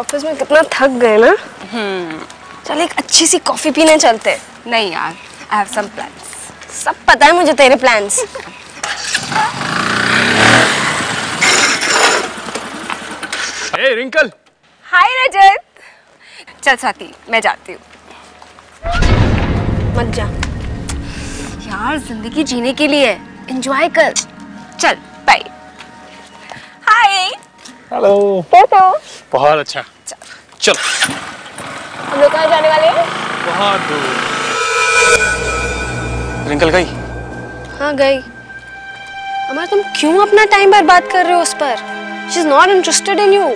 Office में कितना थक गए ना। चल एक अच्छी सी कॉफी पीने चलते। नहीं यार, आई हैव सम प्लान्स। सब पता है मुझे तेरे प्लान्स। हे रिंकल। हाय रजत। चल साथी, मैं जाती हूँ। मत जा यार, जिंदगी जीने के लिए एंजॉय कर। चल बाय। हाय। हेलो। कैसे हो? बहुत अच्छा। चल। हम लोग कहाँ जाने वाले हैं? बहुत दूर। रिंकल गई? हाँ गई। अमर तुम क्यों अपना टाइम बर्बाद कर रहे हो उस पर? She is not interested in you.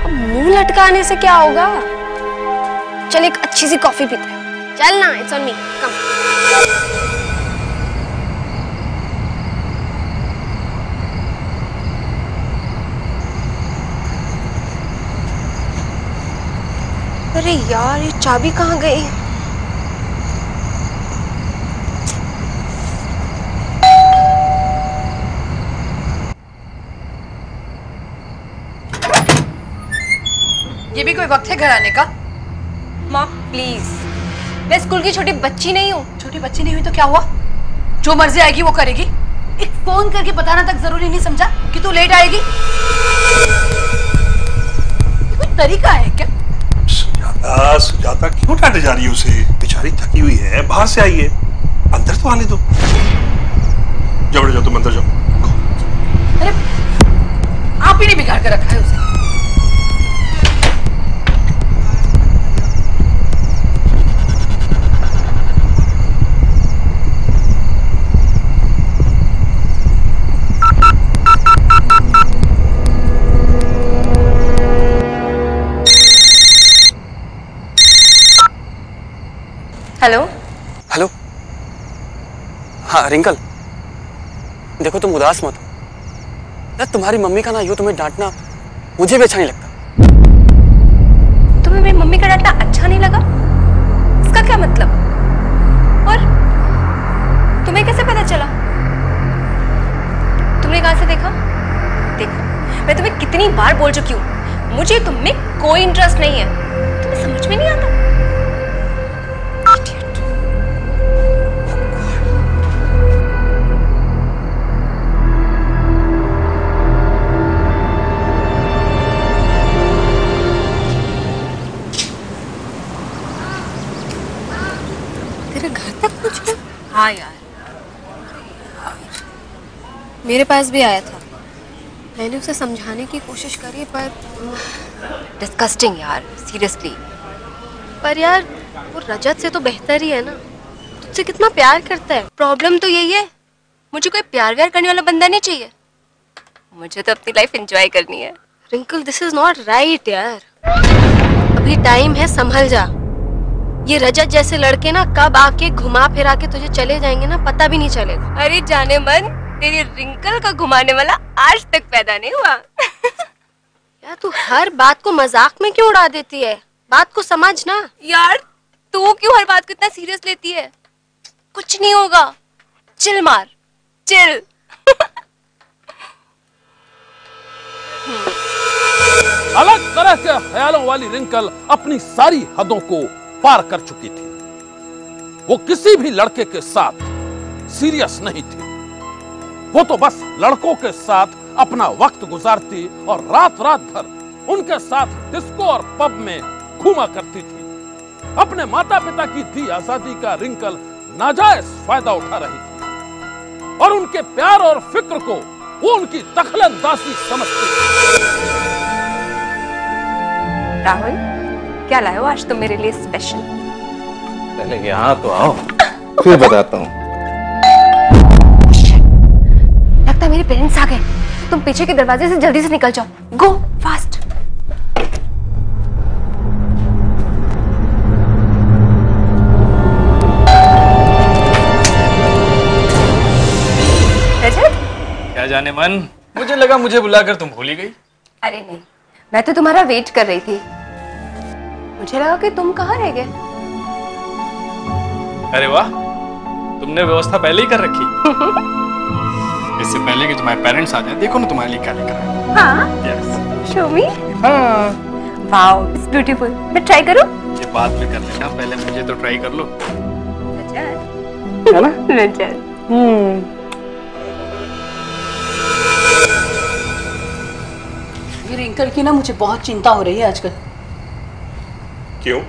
अब मुंह लटकाने से क्या होगा? चल एक अच्छी सी कॉफी पीते हैं। चल ना, it's on me. Come. अरे यार, ये चाबी कहाँ गई? ये भी कोई वक्त है घर आने का? माँ प्लीज, मैं स्कूल की छोटी बच्ची नहीं हूँ। छोटी बच्ची नहीं हुई तो क्या हुआ? जो मर्जी आएगी वो करेगी। एक फोन करके बताना तक जरूरी नहीं समझा कि तू लेट आएगी? ये कोई तरीका है क्या? सुजाता क्यों डांटे जा रही है उसे? बेचारी थकी हुई है, बाहर से आई है, अंदर तो आने दो। जाओ बेटा, जाओ तुम अंदर जाओ। अरे आप ही ने बिगाड़ कर रखा है उसे। हेलो। हेलो। हाँ रिंकल, देखो तुम उदास मत हो यार। तुम्हारी मम्मी का ना यूं तुम्हें डांटना मुझे भी अच्छा नहीं लगता। तुम्हें मेरी मम्मी का डांटना अच्छा नहीं लगा? इसका क्या मतलब? और तुम्हें कैसे पता चला? तुमने कहां से देखा? देखो, मैं तुम्हें कितनी बार बोल चुकी हूँ, मुझे तुम में कोई इंटरेस्ट नहीं है। तुम्हें समझ में नहीं आता? घर तक पूछ लो। हाँ यार, मेरे पास भी आया था। मैंने उसे समझाने की कोशिश करी पर डिस्गस्टिंग यार, सीरियसली। पर यार वो रजत से तो बेहतर ही है ना। तुझसे कितना प्यार करता है। प्रॉब्लम तो यही है, मुझे कोई प्यार व्यार करने वाला बंदा नहीं चाहिए। मुझे तो अपनी लाइफ एंजॉय करनी है। Rinkal, this is not right यार। अभी टाइम है, संभल जा। ये रजत जैसे लड़के ना कब आके घुमा फिरा के तुझे चले जाएंगे ना, पता भी नहीं चलेगा। अरे जाने मन, तेरी रिंकल का घुमाने वाला आज तक पैदा नहीं हुआ। यार तू हर बात को मजाक में क्यों उड़ा देती है? बात को समझ ना। यार तू क्यों हर बात को इतना सीरियस लेती है? कुछ नहीं होगा, चिल मार, चिल। अलग तरह के ख्यालों वाली रिंकल अपनी सारी हदों को पार कर चुकी थी। वो किसी भी लड़के के साथ सीरियस नहीं थी। वो तो बस लड़कों के साथ अपना वक्त गुजारती और रात रात भर उनके साथ डिस्को और पब में घूमा करती थी। अपने माता पिता की दी आजादी का रिंकल नाजायज फायदा उठा रही थी और उनके प्यार और फिक्र को वो उनकी दखलंदाजी समझती थी। राहुल, क्या लाए हो आज तुम मेरे लिए स्पेशल? पहले यहाँ तो आओ, फिर बताता हूँ। लगता है मेरे पेरेंट्स आ गए। तुम पीछे के दरवाजे से जल्दी से निकल जाओ। गो फास्ट। रजत, क्या जाने मन, मुझे लगा मुझे बुलाकर तुम भूल ही गई। अरे नहीं, मैं तो तुम्हारा वेट कर रही थी। मुझे लगा कि तुम कहाँ रह गए। अरे वाह, तुमने व्यवस्था पहले ही कर रखी। इससे पहले कि तुम्हारे पेरेंट्स आ जाए, देखो ना तुम्हारे लिए क्या लेकर आए। हाँ, yes. Show me. Wow, it's beautiful. मैं ट्राई करूं? ये बाद में कर लेना, पहले मुझे तो ट्राई कर लो। है ना? ये रिंकल की ना मुझे बहुत चिंता हो रही है आजकल। क्यों?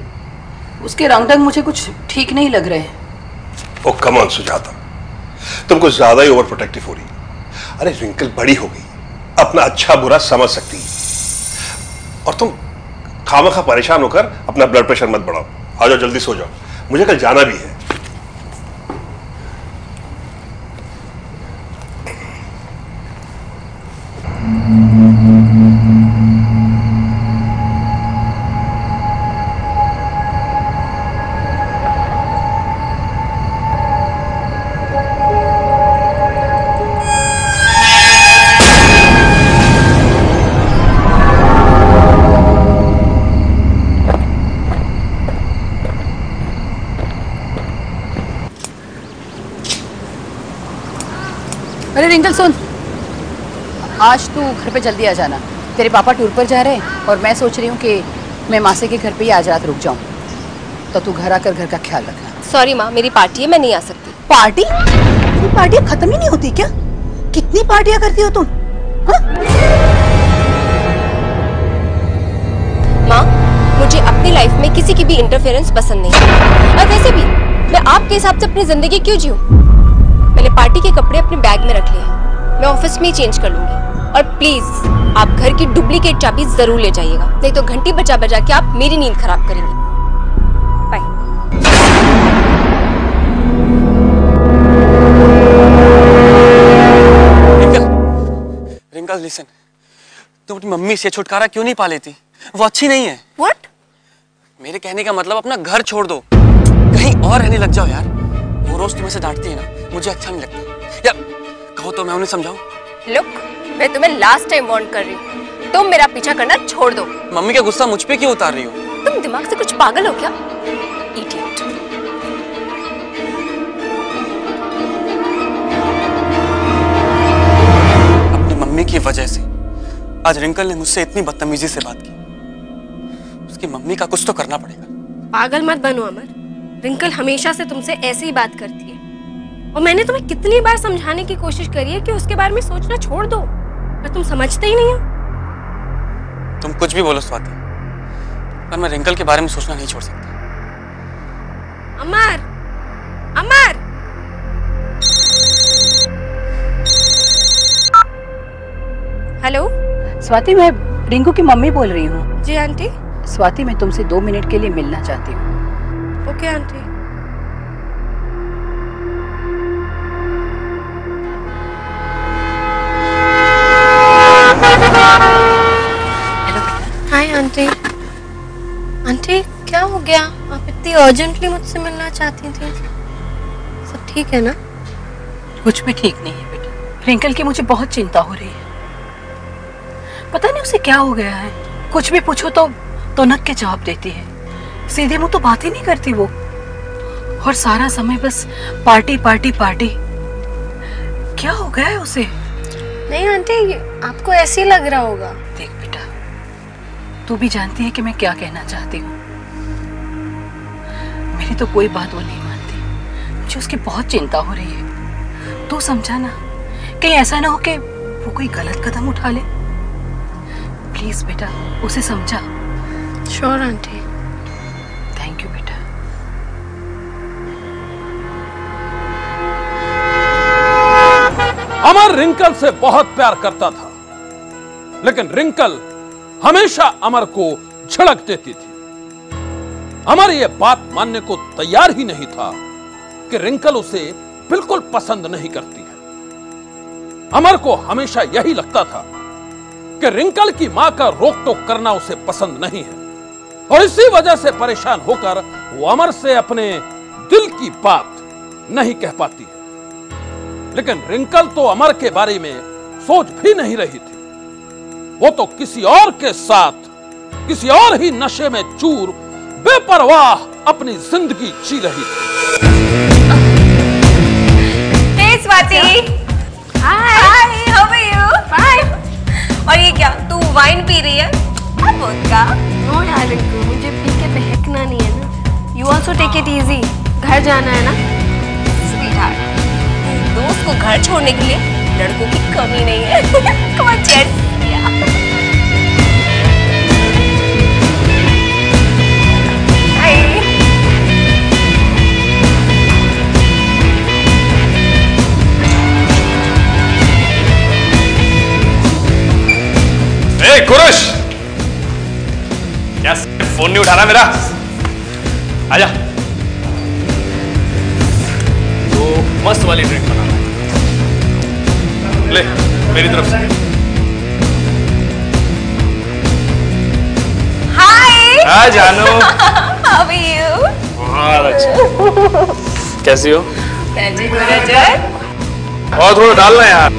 उसके रंग ढंग मुझे कुछ ठीक नहीं लग रहे। ओ कम ऑन सुजाता, तुम कुछ ज्यादा ही ओवर प्रोटेक्टिव हो रही। अरे रिंकल बड़ी हो गई, अपना अच्छा बुरा समझ सकती है, और तुम खामखा परेशान होकर अपना ब्लड प्रेशर मत बढ़ाओ। आ जाओ, जल्दी सो जाओ, मुझे कल जाना भी है। अरे रिंकल सुन, आज तू घर पे जल्दी आ जाना। तेरे पापा टूर पर जा रहे हैं और मैं सोच रही हूँ कि मैं मासी के घर पे ही आज रात रुक जाऊँ, तो तू घर आकर घर का ख्याल रखना। सॉरी माँ, मेरी पार्टी है, मैं नहीं आ सकती। पार्टी? तेरी पार्टियाँ खत्म ही नहीं होती क्या? कितनी पार्टियाँ करती हो तुम? हाँ? माँ, मुझे अपनी लाइफ में किसी की भी इंटरफेरेंस पसंद नहीं है, और वैसे भी मैं आपके हिसाब से अपनी जिंदगी क्यों जीऊं? मैंने पार्टी के कपड़े अपने बैग में रख लिए, मैं ऑफिस में ही चेंज कर लूंगी। और प्लीज आप घर की डुप्लीकेट चाबी जरूर ले जाइएगा, नहीं तो घंटी बजा बजा के आप मेरी नींद खराब करेंगी। बाय। रिंकल लिसन, तुम अपनी मम्मी से छुटकारा क्यों नहीं पा लेती? वो अच्छी नहीं है। What? मेरे कहने का मतलब अपना घर छोड़ दो, कहीं और रहने लग जाओ यार। वो रोज तुम्हें से डांटती है ना, मुझे अच्छा नहीं लगता। या कहो तो मैं उन्हें समझाऊं? लुक, मैं तुम्हें लास्ट टाइम वार्न कर रही हूँ, तुम मेरा पीछा करना छोड़ दो। मम्मी का गुस्सा मुझ पे क्यों उतार रही हो? तुम दिमाग से कुछ पागल हो क्या? इडियट। अपनी मम्मी की वजह से आज रिंकल ने मुझसे इतनी बदतमीजी से बात की। उसकी मम्मी का कुछ तो करना पड़ेगा। पागल मत बनो अमर, रिंकल हमेशा से तुमसे ऐसे ही बात करती है, और मैंने तुम्हें कितनी बार समझाने की कोशिश करी है कि उसके बारे में सोचना छोड़ दो, पर तुम समझते ही नहीं हो। तुम कुछ भी बोलो स्वाति, पर मैं रिंकल के बारे में सोचना नहीं छोड़ सकता। अमर, अमर। हेलो स्वाति, मैं रिंकू की मम्मी बोल रही हूँ। जी आंटी। स्वाति, मैं तुमसे 2 मिनट के लिए मिलना चाहती हूँ। Okay aunty. Hi aunty. Aunty क्या हो गया? आप इतनी अर्जेंटली मुझसे मिलना चाहती थी। सब ठीक है ना? कुछ भी ठीक नहीं है बेटा। रिंकल की मुझे बहुत चिंता हो रही है। पता नहीं उसे क्या हो गया है। कुछ भी पूछो तो नक के जवाब देती है, सीधे मुंह तो बात ही नहीं करती वो, और सारा समय बस पार्टी पार्टी पार्टी। क्या हो गया है उसे? नहीं आंटी, आपको ऐसे ही लग रहा होगा। देख बेटा, तू भी जानती है कि मैं क्या कहना चाहती हूँ। मेरी तो कोई बात वो नहीं मानती, मुझे उसकी बहुत चिंता हो रही है। तू समझाना, कहीं ऐसा ना हो कि वो कोई गलत कदम उठा ले। प्लीज बेटा, उसे समझा। Sure aunty. थैंक यू बेटा। अमर रिंकल से बहुत प्यार करता था, लेकिन रिंकल हमेशा अमर को झिड़क देती थी। अमर यह बात मानने को तैयार ही नहीं था कि रिंकल उसे बिल्कुल पसंद नहीं करती है। अमर को हमेशा यही लगता था कि रिंकल की मां का रोक टोक करना उसे पसंद नहीं है, और इसी वजह से परेशान होकर वो अमर से अपने दिल की बात नहीं कह पाती है। लेकिन रिंकल तो अमर के बारे में सोच भी नहीं रही थी। वो तो किसी और के साथ, किसी और ही नशे में चूर बेपरवाह अपनी जिंदगी जी रही थी। हे स्वाति। हाय, हाउ आर यू? फाइन। और ये क्या, तू वाइन पी रही है? वोडका? नो यार रिंकू, मुझे पी के बहकना नहीं है ना। You also take it easy, घर जाना है ना। स्वीटहार्ट, दोस्त को घर छोड़ने के लिए लड़कों की कमी नहीं है। Come on, cheers. कुरुश, क्या फोन नहीं उठाना मेरा? आजा। तो मस्त वाली ड्रिंक बनाना है। ले मेरी तरफ से। हाय। हाँ जानू। How are you? बहुत अच्छा। कैसी हो? और थोड़ा डालना यार।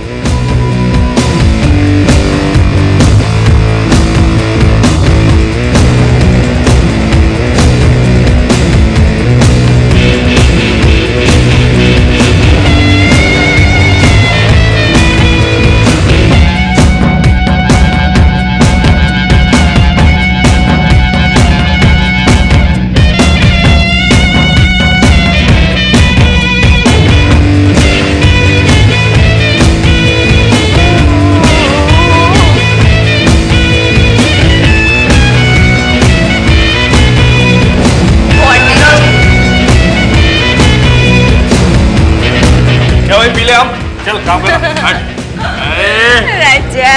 चल काम कर। राजा।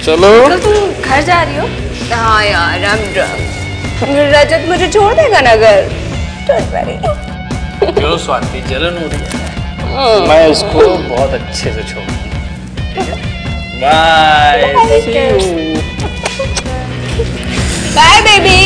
चलो। तो तुम घर जा रही हो? हाँ यार, I'm drunk. रजत मुझे छोड़ देगा ना घर? Don't worry. क्यों स्वाति, जलन हो रही है? मैं इसको बहुत अच्छे से छोड़ूंगी। ठीक है? बाय। Bye baby.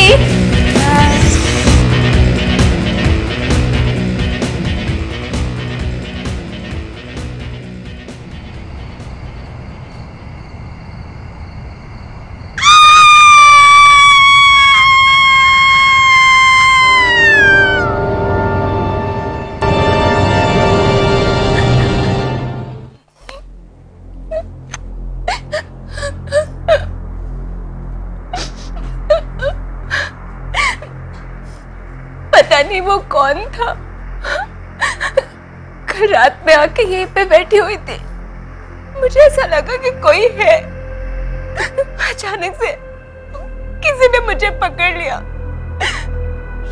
पता नहीं वो कौन था, कल रात में आके यहीं पे बैठी हुई थी। मुझे ऐसा लगा कि कोई है। अचानक से किसी ने मुझे पकड़ लिया।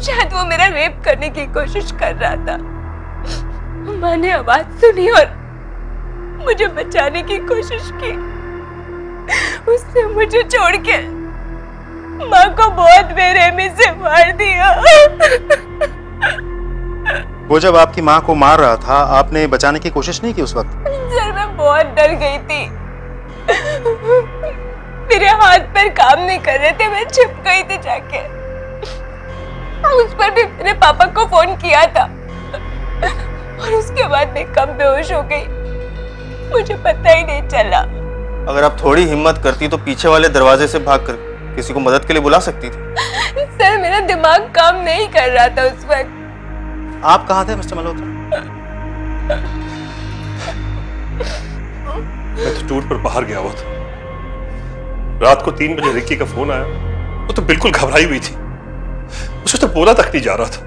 शायद वो मेरा रेप करने की कोशिश कर रहा था। माँ ने आवाज सुनी और मुझे बचाने की कोशिश की। उसने मुझे छोड़ के माँ को बहुत बेरहमी से मार दिया। वो जब आपकी माँ को मार रहा था, आपने बचाने की कोशिश नहीं की उस वक्त? सर मैं बहुत डर गई थी। मेरे हाथ पैर काम नहीं कर रहे थे, मैं छिप गई थी जाके। उस पर भी मेरे पापा को फोन किया था और उसके बाद मैं कब बेहोश हो गई, मुझे पता ही नहीं चला। अगर आप थोड़ी हिम्मत करती तो पीछे वाले दरवाजे से भागकर किसी को मदद के लिए बुला सकती थी। सर मेरा दिमाग काम नहीं कर रहा था उस वक्त। आप कहाँ थे मिस्टर मल्होत्रा? मैं तो टूर पर बाहर गया हुआ था। रात को 3 बजे रिक्की का फोन आया। वो तो बिल्कुल घबराई हुई थी, उसे तो बोला तक नहीं जा रहा था।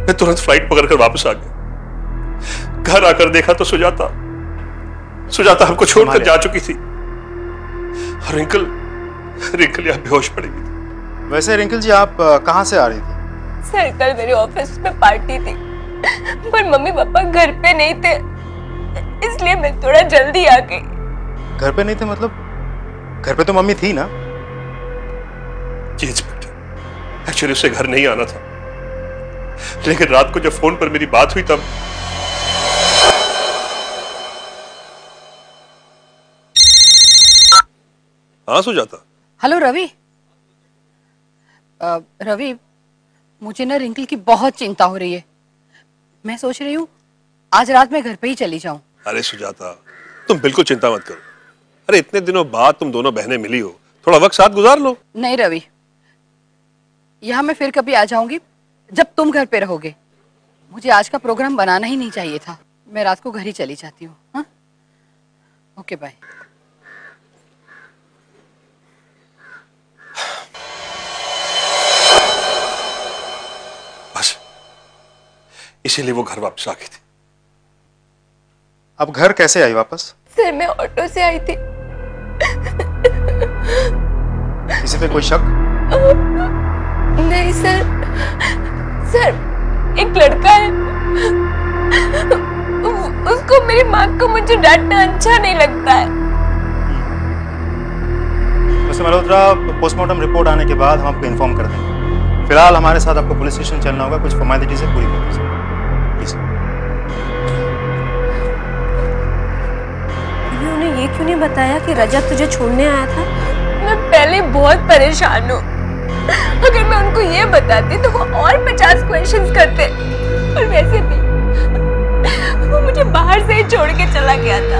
मैं तुरंत फ्लाइट पकड़कर वापस आ गया। घर आकर देखा तो सुजाता हमको छोड़कर जा चुकी थी। और रिंकल यहाँ बेहोश पड़ी हुई थी। वैसे रिंकल जी, आप कहाँ से आ रही थी? सर कल मेरे ऑफिस में पार्टी थी, पर मम्मी पापा घर पे नहीं थे, इसलिए मैं थोड़ा जल्दी आ गई। घर पे नहीं थे मतलब? घर पे तो मम्मी थी ना? जी इंस्पेक्टर, एक्चुअली उसे घर नहीं आना था, लेकिन रात को जब फोन पर मेरी बात हुई तब हाँ सुजाता। हेलो रवि। रवि, मुझे ना रिंकल की बहुत चिंता हो रही है। मैं सोच रही हूँ आज रात में घर पे ही चली जाऊं। अरे सुजाता, तुम बिल्कुल चिंता मत करो। अरे इतने दिनों बाद तुम दोनों बहनें मिली हो, थोड़ा वक्त साथ गुजार लो। नहीं रवि, यहाँ मैं फिर कभी आ जाऊंगी जब तुम घर पे रहोगे। मुझे आज का प्रोग्राम बनाना ही नहीं चाहिए था। मैं रात को घर ही चली जाती हूँ। हाँ, ओके बाय। बस इसीलिए वो घर वापस आ गई थी। अब घर कैसे आई वापस? सर मैं ऑटो से आई थी। किसी पे कोई शक? नहीं सर, सर एक लड़का है, उसको मेरी माँ को मुझे डांटना अच्छा नहीं लगता है। वैसे मल्होत्रा, पोस्टमार्टम रिपोर्ट आने के बाद हम आपको इन्फॉर्म कर देंगे। फिलहाल हमारे साथ आपको पुलिस स्टेशन चलना होगा, कुछ फॉर्मेलिटीज से पूरी करनी है। उन्होंने ये क्यों नहीं बताया कि रजत तुझे छोड़ने आया था? मैं पहले बहुत परेशान हूँ। अगर मैं उनको ये बताती तो वो और 50 क्वेश्चंस करते। और वैसे भी वो मुझे बाहर से ही छोड़ के चला गया था।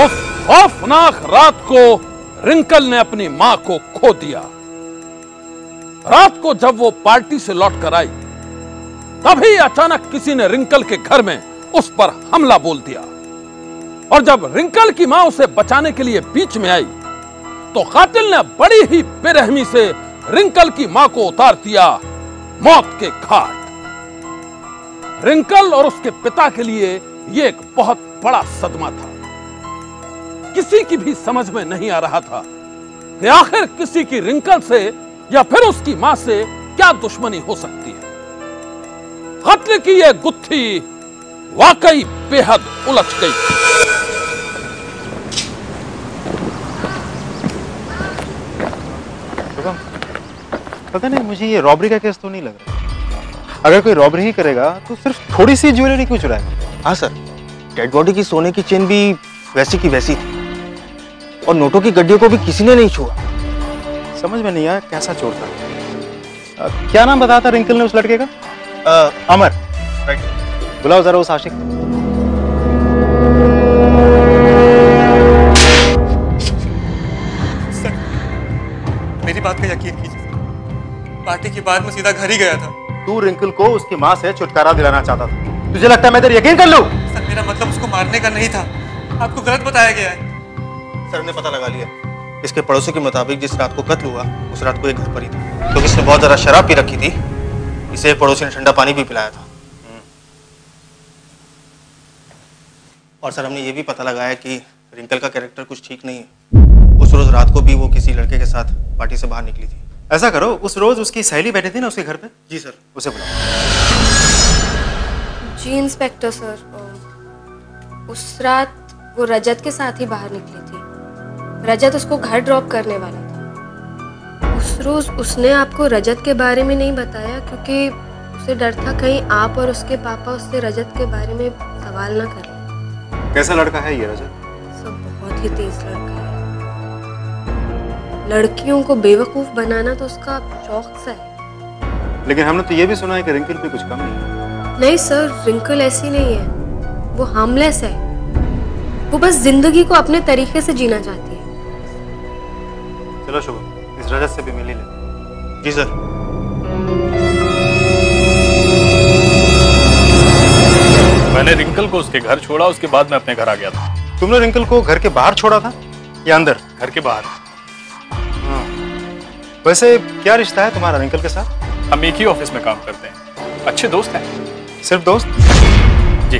उस खौफनाक रात को रिंकल ने अपनी मां को खो दिया। रात को जब वो पार्टी से लौट कर आई, तभी अचानक किसी ने रिंकल के घर में उस पर हमला बोल दिया। और जब रिंकल की मां उसे बचाने के लिए बीच में आई, तो कातिल ने बड़ी ही बेरहमी से रिंकल की मां को उतार दिया मौत के घाट। रिंकल और उसके पिता के लिए यह एक बहुत बड़ा सदमा था। किसी की भी समझ में नहीं आ रहा था कि आखिर किसी की रिंकल से या फिर उसकी मां से क्या दुश्मनी हो सकती है। कत्ल की यह गुत्थी वाकई बेहद उलझ गई। पता नहीं, मुझे ये रॉबरी का केस तो नहीं लग रहा। अगर कोई रॉबरी ही करेगा तो सिर्फ थोड़ी सी ज्वेलरी क्यों चुराएगा? हाँ सर, डेड बॉडी की सोने की चेन भी वैसी की वैसी थी और नोटों की गड्डियों को भी किसी ने नहीं छुआ। समझ में नहीं आया कैसा चोर था। क्या नाम बताया था रिंकल ने उस लड़के का? अमर। राइट। बुलाओ जरा उस आशिक। सर, मेरी बात का यकीन कीजिए। पार्टी के बाद मैं सीधा घर ही गया था। तू रिंकल को उसकी मां से छुटकारा दिलाना चाहता था। तुझे लगता है मैं तेरा यकीन कर लूं? सर, मेरा मतलब उसको मारने का नहीं था। आपको गलत बताया गया है। सर ने पता लगा लिया। इसके पड़ोसी के मुताबिक जिस रात को कत्ल हुआ उस रात को एक घर पर ही था, क्योंकि इसने बहुत ज्यादा शराब पी रखी थी। इसे एक पड़ोसी ने ठंडा पानी भी पिलाया था। और सर हमने ये भी पता लगाया कि रिंकल का कैरेक्टर कुछ ठीक नहीं है। उस रोज रात को भी वो किसी लड़के के साथ पार्टी से बाहर निकली थी। ऐसा करो, उस रोज उसकी सहेली बैठी थी ना उसके घर पे? जी सर। उसे बुलाओ। जी इंस्पेक्टर सर, उस रात वो रजत के साथ ही बाहर निकली थी। रजत उसको घर ड्रॉप करने वाला था। उस रोज उसने आपको रजत के बारे में नहीं बताया क्योंकि उसे डर था कहीं आप और उसके पापा उससे रजत के बारे में सवाल ना कर लें। कैसा लड़का है ये रजत? सब बहुत ही तेज लड़का है। लड़कियों को बेवकूफ बनाना तो उसका शौक सा है। लेकिन हमने तो ये भी सुना है कि रिंकल पे कुछ कम नहीं है। नहीं सर, रिंकल ऐसी नहीं है। वो हार्मलेस है। वो बस जिंदगी को अपने तरीके से जीना चाहती है। चलो शुभ, इस रजत से भी मिल ही ले। जी सर। मैंने रिंकल को उसके घर छोड़ा, उसके बाद मैं अपने घर आ गया था। तुमने रिंकल को घर के बाहर छोड़ा था या अंदर? घर के बाहर। वैसे क्या रिश्ता है तुम्हारा रिंकल के साथ? हम एक ही ऑफिस में काम करते हैं, अच्छे दोस्त हैं। सिर्फ दोस्त? जी।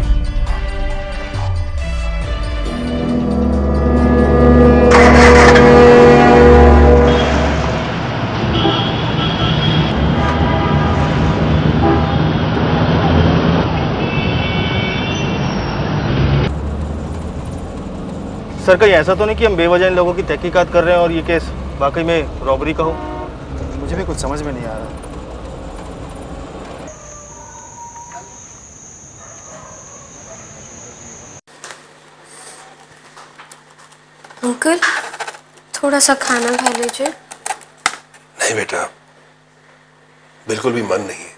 सर कहीं ऐसा तो नहीं कि हम बेवजह इन लोगों की तहकीकात कर रहे हैं और ये केस वाकई में रॉबरी का हो? मुझे भी कुछ समझ में नहीं आ रहा। अंकल थोड़ा सा खाना खा लीजिए। नहीं बेटा, बिल्कुल भी मन नहीं है।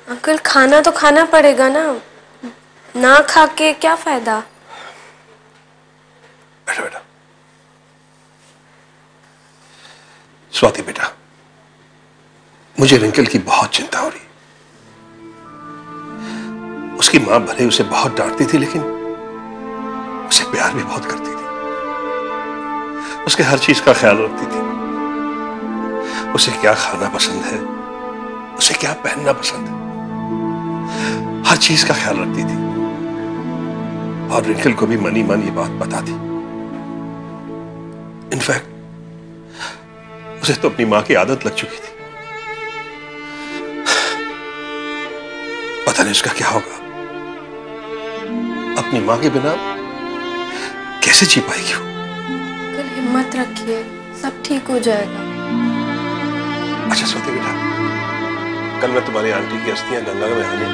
अंकल खाना तो खाना पड़ेगा ना खा के क्या फायदा। बैठो बेटा। स्वाति बेटा, मुझे रिंकल की बहुत चिंता हो रही। उसकी मां भले उसे बहुत डांटती थी, लेकिन उसे प्यार भी बहुत करती थी। उसके हर चीज का ख्याल रखती थी। उसे क्या खाना पसंद है, उसे क्या पहनना पसंद है, हर चीज का ख्याल रखती थी। और रिंकल को भी मनी मन ये बात पता थी। इनफैक्ट उसे तो अपनी मां की आदत लग चुकी थी। पता नहीं उसका क्या होगा। अपनी मां के बिना कैसे जी पाएगी वो। अंकल हिम्मत रखिए, सब ठीक हो जाएगा। अच्छा स्वाति बेटा, कल मैं तुम्हारी आंटी की अस्थियां गंगा में आने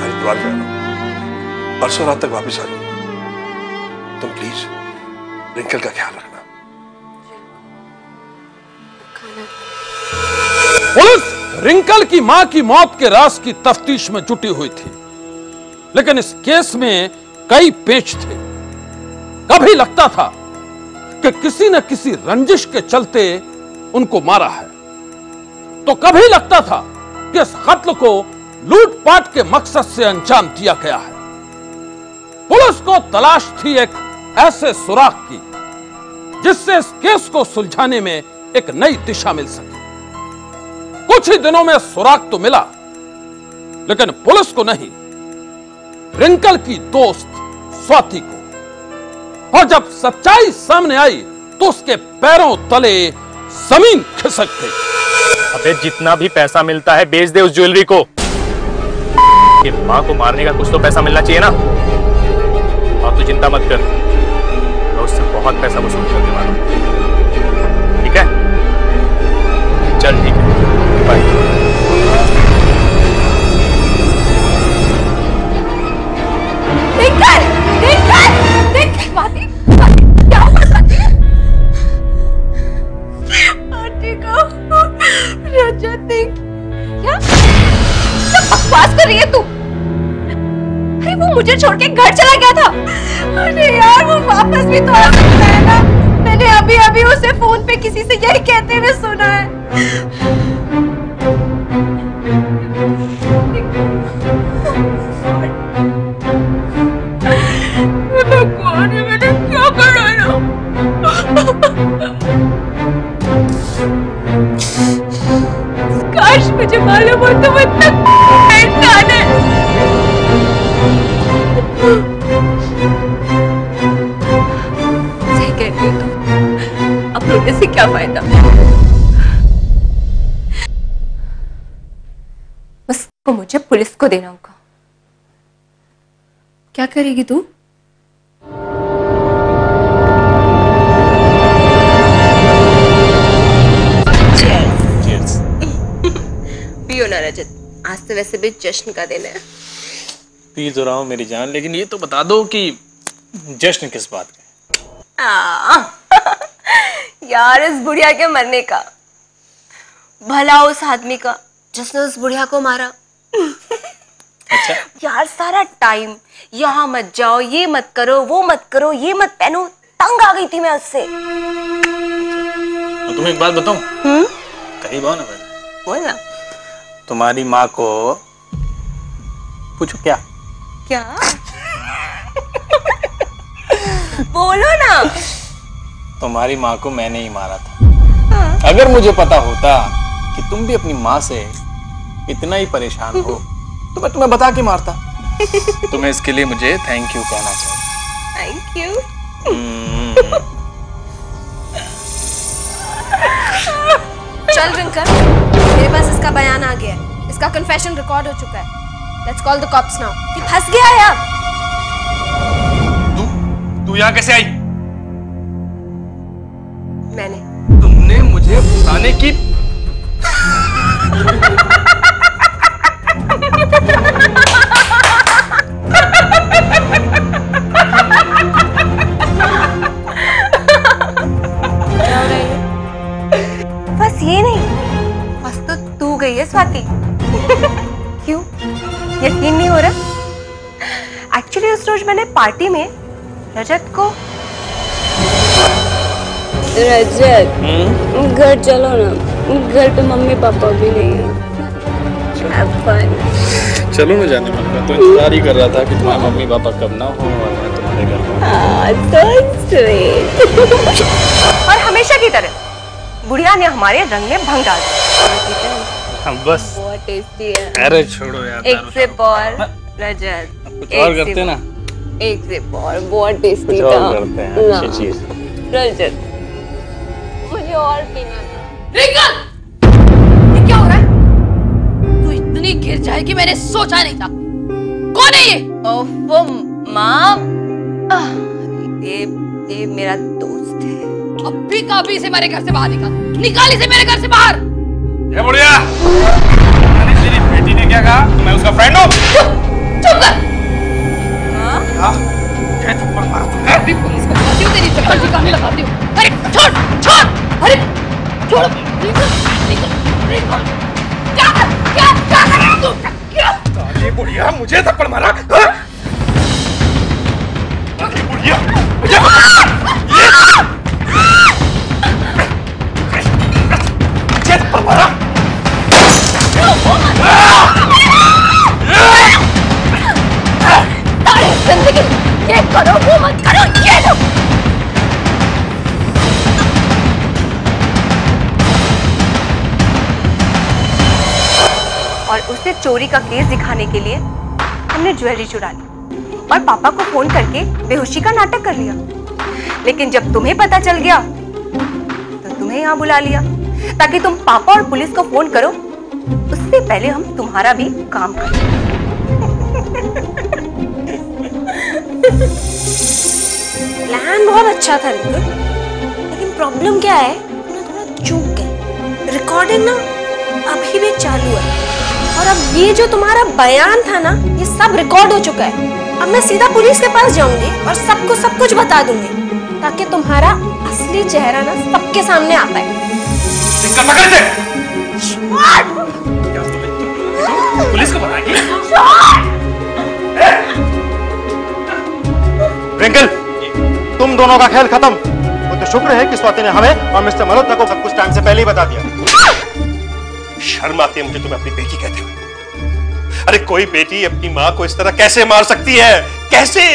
हरिद्वार जा रहा हूं। परसों रात तक वापस आ जाऊंगा। तुम प्लीज रिंकल का ख्याल रखना। पुलिस रिंकल की मां की मौत के राज की तफ्तीश में जुटी हुई थी, लेकिन इस केस में कई पेच थे। कभी लगता था कि किसी न किसी रंजिश के चलते उनको मारा है, तो कभी लगता था कि इस कत्ल को लूटपाट के मकसद से अंजाम दिया गया है। पुलिस को तलाश थी एक ऐसे सुराग की जिससे इस केस को सुलझाने में एक नई दिशा मिल सके। कुछ ही दिनों में सुराग तो मिला, लेकिन पुलिस को नहीं, रिंकल की दोस्त स्वाति को। और जब सच्चाई सामने आई तो उसके पैरों तले जमीन खिसक गई। अबे जितना भी पैसा मिलता है बेच दे उस ज्वेलरी को। कि मां को मारने का कुछ तो पैसा मिलना चाहिए ना। और तू चिंता मत कर, मैं उससे बहुत पैसा वसूल करने वाला हूं। ठीक है, चल ठीक है, बाय। क्या हुआ स्वाति? आंटी को रजत ने क्या बकवास कर रही है तू? अरे वो मुझे छोड़ के घर चला गया था। अरे यार वो वापस भी तो आ सकता है ना। मैंने अभी अभी उसे फोन पे किसी से यही कहते हुए सुना है। भगवान मैंने क्या करा ना। काश मुझे मालूम हो तो इतना इंसान है। सही कहती हो तुम, अब रोने से क्या फायदा। बस वो मुझे पुलिस को देना होगा। क्या करेगी तू? पियो ना रजत, आज तो वैसे भी जश्न का दिन है। पी तो रहा हूं मेरी जान, लेकिन ये तो बता दो कि जश्न किस बात का? यार इस बुढ़िया के मरने का। भला उस आदमी का जिसने उस बुढ़िया को मारा। अच्छा? यार सारा टाइम यहाँ मत जाओ, ये मत करो, वो मत करो, ये मत पहनो, तंग आ गई थी मैं उससे। तो तुम्हें एक बात बताऊं? करीब आओ ना भाई। बोल ना। तुम्हारी माँ को पूछो। क्या क्या? बोलो ना। तुम्हारी माँ को मैंने ही मारा था। अगर मुझे पता होता कि तुम भी अपनी माँ से इतना ही परेशान हो तो मैं तुम्हें बता के मारता। तुम्हें इसके लिए मुझे थैंक यू कहना चाहिए। Thank you. चल रिंकल, मेरे पास इसका बयान आ गया है। इसका कन्फेशन रिकॉर्ड हो चुका है। Let's call the cops now. ये फंस गया है अब। तू यहाँ कैसे आई? मैंने। तुमने मुझे फंसाने की बस ये नहीं, बस तो तू गई है स्वाति। क्यों यकीन नहीं हो रहा? एक्चुअली उस रोज मैंने पार्टी में रजत को रजत घर चलो ना, घर पे मम्मी पापा भी नहीं है। चलो ना जाने मन का, तो इंतजार ही कर रहा था कि तुम्हारे मम्मी पापा कब ना हो और मैं तुम्हारे घर में। और हमेशा की तरह बुढ़िया ने हमारे रंग में भंग डाल दिया। बस बहुत टेस्टी है। अरे छोड़ो यार, एक सिप और रजत, कुछ और करते ना, एक सिप और, बहुत टेस्टी कुछ था। और करते हैं अच्छी चीज। रजत मुझे और पीना था। रिंकल, ये क्या हो रहा है? तू इतनी गिर जाएगी मैंने सोचा नहीं था। कौन है ये? ओफो माँ, ये मेरा दोस्त है। अभी का अभी इसे मेरे घर से बाहर निकाल इसे मेरे घर से बाहर। ये बुढ़िया, तेरी बेटी ने क्या कहा? मैं उसका फ्रेंड हूँ? चुप कर। क्या थप्पड़ मारा तूने? अभी पुलिस को बुलाती हूँ, तेरी चप्पल ठिकाने लगाती हूँ। अरे छोड़ छोड़, अरे छोड़, रिंकल, क्या कर रहा है तू? क्या? ये बुढ़िया मुझे थप्पड़ मारा? बुढ़िया जिंदगी ये करो वो मत करो, ये लो। और उसे चोरी का केस दिखाने के लिए हमने ज्वेलरी चुरा ली और पापा को फोन करके बेहोशी का नाटक कर लिया। लेकिन जब तुम्हें पता चल गया तो तुम्हें यहाँ बुला लिया ताकि तुम पापा और पुलिस को फोन करो, उससे पहले हम तुम्हारा भी काम करें। प्लान बहुत अच्छा था रिंकल, लेकिन प्रॉब्लम क्या है, थोड़ा चूक गए। रिकॉर्डिंग ना अभी भी चालू है और अब ये जो तुम्हारा बयान था ना, ये सब रिकॉर्ड हो चुका है। अब मैं सीधा पुलिस के पास जाऊंगी और सबको सब कुछ बता दूंगी ताकि तुम्हारा असली चेहरा ना सबके सामने आ पाए। पुलिस को बताएगी? रिंकल, तुम दोनों का खेल खत्म। वो तो शुक्र है कि स्वाति ने हमें और मिस्टर मल्होत्रा को सब कुछ टाइम से पहले ही बता दिया। शर्म आती है मुझे तुम्हें अपनी बेटी कहते हुए। अरे कोई बेटी अपनी माँ को इस तरह कैसे मार सकती है? कैसे?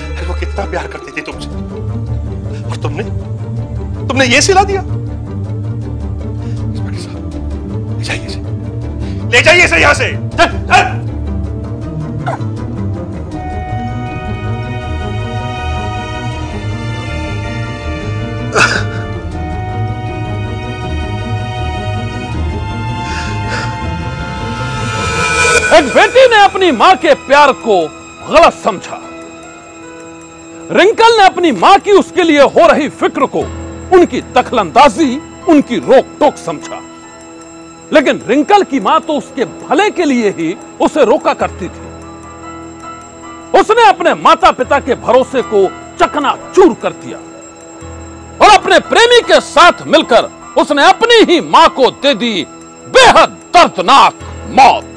अरे वो कितना प्यार करती थी तुमसे और तुमने ये सिला दिया। ले जाइए इसे, ले जाइए इसे यहां से। चल, चल। एक बेटी ने अपनी मां के प्यार को गलत समझा। रिंकल ने अपनी मां की उसके लिए हो रही फिक्र को उनकी दखलंदाजी, उनकी रोक टोक समझा। लेकिन रिंकल की मां तो उसके भले के लिए ही उसे रोका करती थी। उसने अपने माता पिता के भरोसे को चकनाचूर कर दिया और अपने प्रेमी के साथ मिलकर उसने अपनी ही मां को दे दी बेहद दर्दनाक मौत।